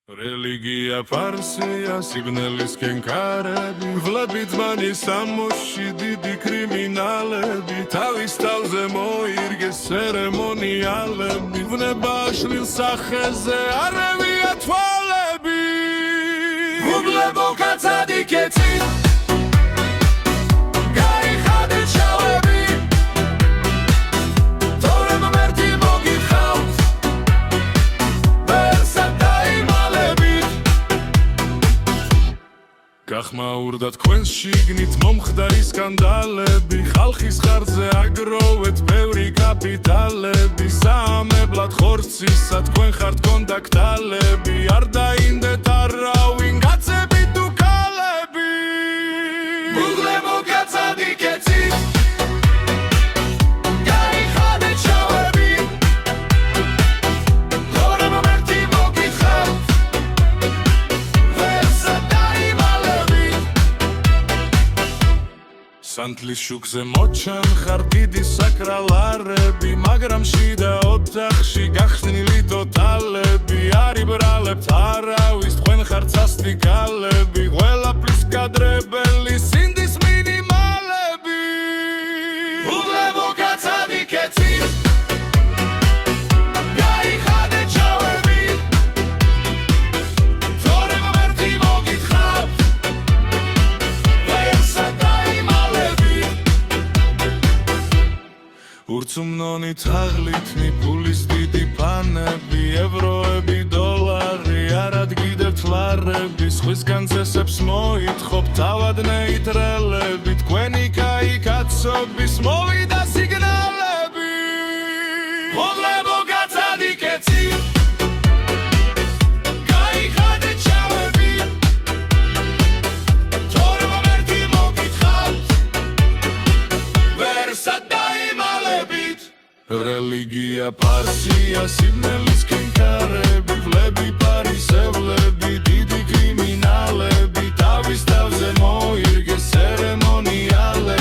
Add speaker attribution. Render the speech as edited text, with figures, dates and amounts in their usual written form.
Speaker 1: რელიგია ფარსია, სიგნალის კენკარები, ვლებით მანის ამოში დიდი კრიმინალები, თავის თავზე მოირგეს ცერემონიალები, ვნება შვილ სახეზე არევია თვალები, უბლებო კაცადიკეთი გახმაურდა თქვენს შიგნით მომხდარი სკანდალები, ხალხის ხარჯზე აგროვეთ ბევრი კაპიტალები, საამებლად ხორცისა თქვენ ხართ კონდაქტალები, არ დაინდეთ არავინ კაცები თუ ქალები, უბლებო კაცადიკეთი სანთლის შუქზე მოჩან ხარ დიდი საკრალარები, მაგრამ შიდა ოთახში გახსნილი ტოტალები, არ იბრალებთ არავის თქვენ ხართ სასტიკალები, ყველაფრის კადრებელი სინდის მინიმალები, უბლებო კაცადიკეთი ურცუმნონი თაღლითნი ფულის დიდი ფანები, ევროები, დოლარი, არადგიდებთ ლარები, სხვისგან წესებს მოითხოვთ თავად ნეიტრალები, თქვენი კაი კაცობის მოვიდა სიგნალები, უბლებო კაცადიკეთი რელიგია ფარსია, სიგნალის კენკარები, ვლები პარისევლები, დიდი კრიმინალები, თავის თავზე მოირგეს ცერემონიალები.